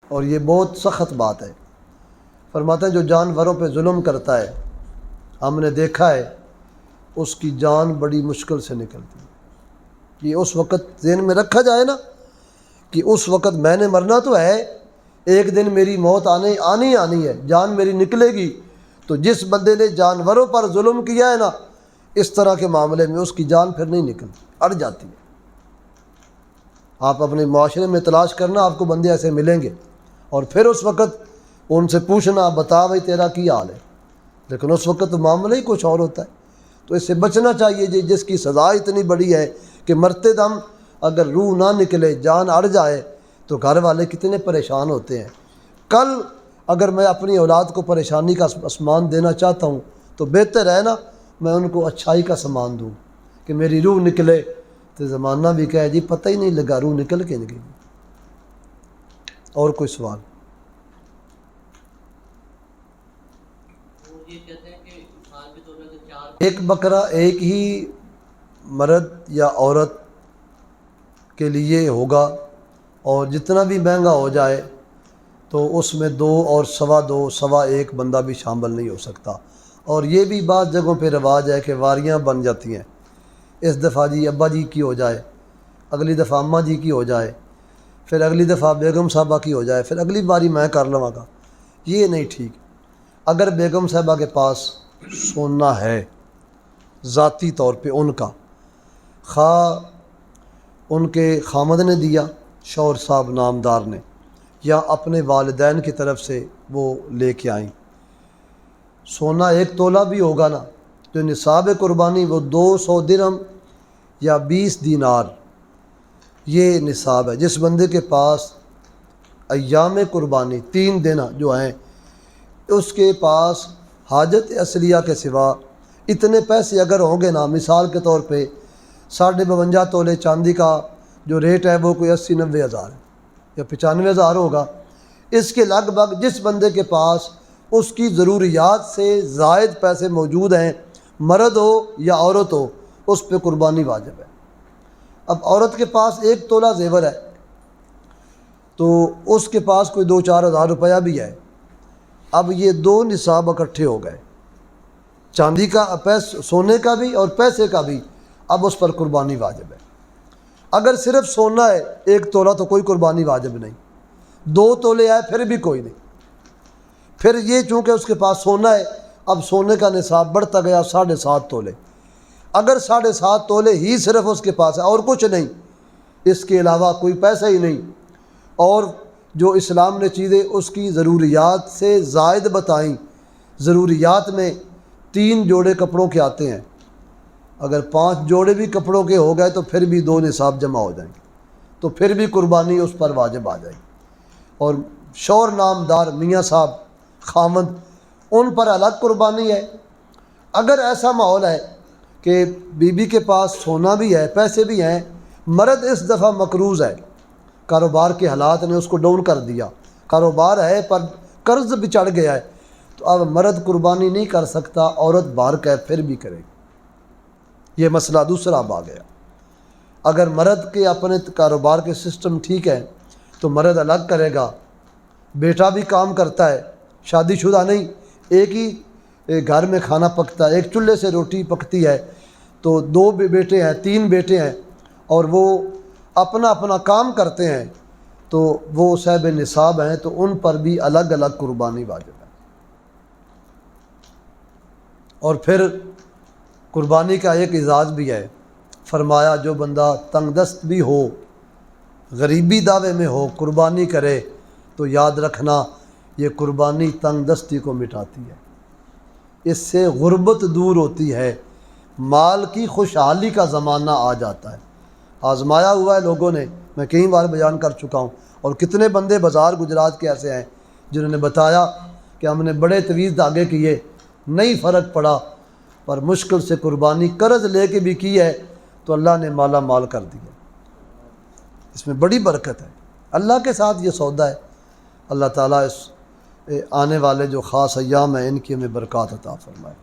اور یہ بہت سخت بات ہے۔ فرماتے ہیں جو جانوروں پہ ظلم کرتا ہے، ہم نے دیکھا ہے اس کی جان بڑی مشکل سے نکلتی ہے۔ یہ اس وقت ذہن میں رکھا جائے نا کہ اس وقت میں نے مرنا تو ہے، ایک دن میری موت آنی ہے، جان میری نکلے گی۔ تو جس بندے نے جانوروں پر ظلم کیا ہے نا، اس طرح کے معاملے میں اس کی جان پھر نہیں نکلتی، اڑ جاتی ہے۔ آپ اپنے معاشرے میں تلاش کرنا، آپ کو بندے ایسے ملیں گے، اور پھر اس وقت ان سے پوچھنا، بتا بھائی تیرا کی حال ہے، لیکن اس وقت تو معاملہ ہی کچھ اور ہوتا ہے۔ تو اس سے بچنا چاہیے جی، جس کی سزا اتنی بڑی ہے کہ مرتے دم اگر روح نہ نکلے، جان اڑ جائے، تو گھر والے کتنے پریشان ہوتے ہیں۔ کل اگر میں اپنی اولاد کو پریشانی کا سامان دینا چاہتا ہوں تو بہتر ہے نا میں ان کو اچھائی کا سامان دوں، کہ میری روح نکلے تو زمانہ بھی کہے جی پتہ ہی نہیں لگا روح نکل کے گئی۔ اور کوئی سوال؟ ایک بکرا ایک ہی مرد یا عورت کے لیے ہوگا، اور جتنا بھی مہنگا ہو جائے تو اس میں 2 اور 2.25 1.25 بندہ بھی شامل نہیں ہو سکتا۔ اور یہ بھی بعض جگہوں پہ رواج ہے کہ واریاں بن جاتی ہیں، اس دفعہ جی ابا جی کی ہو جائے، اگلی دفعہ اماں جی کی ہو جائے، پھر اگلی دفعہ بیگم صاحبہ کی ہو جائے، پھر اگلی باری میں کر لوں گا۔ یہ نہیں ٹھیک۔ اگر بیگم صاحبہ کے پاس سونا ہے ذاتی طور پہ ان کا، خواہ ان کے خامد نے دیا، شوہر صاحب نامدار نے، یا اپنے والدین کی طرف سے وہ لے کے آئیں، سونا 1 تولہ بھی ہوگا نا، جو نصاب قربانی وہ 200 درہم یا 20 دینار، یہ نصاب ہے۔ جس بندے کے پاس ایام قربانی 3 دن جو ہیں، اس کے پاس حاجت اصلیہ کے سوا اتنے پیسے اگر ہوں گے نا، مثال کے طور پہ 52.5 تولے چاندی کا جو ریٹ ہے وہ کوئی 80-90 ہزار ہے یا 95 ہزار ہوگا، اس کے لگ بھگ جس بندے کے پاس اس کی ضروریات سے زائد پیسے موجود ہیں، مرد ہو یا عورت ہو، اس پہ قربانی واجب ہے۔ اب عورت کے پاس 1 تولہ زیور ہے تو اس کے پاس کوئی 2-4 ہزار روپیہ بھی ہے، اب یہ 2 نصاب اکٹھے ہو گئے، چاندی کا سونے کا بھی اور پیسے کا بھی، اب اس پر قربانی واجب ہے۔ اگر صرف سونا ہے 1 تولہ تو کوئی قربانی واجب نہیں، 2 تولے ہے پھر بھی کوئی نہیں۔ پھر یہ چونکہ اس کے پاس سونا ہے، اب سونے کا نصاب بڑھتا گیا 7.5 تولے۔ اگر 7.5 تولے ہی صرف اس کے پاس ہے اور کچھ نہیں، اس کے علاوہ کوئی پیسہ ہی نہیں، اور جو اسلام نے چیزیں اس کی ضروریات سے زائد بتائیں، ضروریات میں 3 جوڑے کپڑوں کے آتے ہیں، اگر 5 جوڑے بھی کپڑوں کے ہو گئے تو پھر بھی 2 نصاب جمع ہو جائیں گے، تو پھر بھی قربانی اس پر واجب آ جائے گی۔ اور شوہر نامدار میاں صاحب خامند، ان پر الگ قربانی ہے۔ اگر ایسا ماحول ہے کہ بیوی کے پاس سونا بھی ہے، پیسے بھی ہیں، مرد اس دفعہ مقروض ہے، کاروبار کے حالات نے اس کو ڈاؤن کر دیا، کاروبار ہے پر قرض بھی چڑھ گیا ہے، تو اب مرد قربانی نہیں کر سکتا، عورت باہر کا پھر بھی کرے گی۔ یہ مسئلہ دوسرا اب آ گیا۔ اگر مرد کے اپنے کاروبار کے سسٹم ٹھیک ہے تو مرد الگ کرے گا، بیٹا بھی کام کرتا ہے، شادی شدہ نہیں، ایک ہی گھر میں کھانا پکتا ہے، ایک چولہے سے روٹی پکتی ہے، تو 2 بیٹے ہیں، 3 بیٹے ہیں، اور وہ اپنا اپنا کام کرتے ہیں، تو وہ صاحب نصاب ہیں، تو ان پر بھی الگ الگ قربانی واجب ہے۔ اور پھر قربانی کا ایک اعزاز بھی ہے، فرمایا جو بندہ تنگ دست بھی ہو، غریبی دعوے میں ہو، قربانی کرے تو یاد رکھنا یہ قربانی تنگ دستی کو مٹاتی ہے، اس سے غربت دور ہوتی ہے، مال کی خوشحالی کا زمانہ آ جاتا ہے۔ آزمایا ہوا ہے لوگوں نے، میں کئی بار بیان کر چکا ہوں، اور کتنے بندے بازار گجرات کے ایسے ہیں جنہوں نے بتایا کہ ہم نے بڑے طویل دھاگے کیے، نہیں فرق پڑا، پر مشکل سے قربانی قرض لے کے بھی کی ہے تو اللہ نے مالا مال کر دیا۔ اس میں بڑی برکت ہے، اللہ کے ساتھ یہ سودا ہے۔ اللہ تعالیٰ اس آنے والے جو خاص ایام ہیں ان کی ہمیں برکات عطا فرمائے۔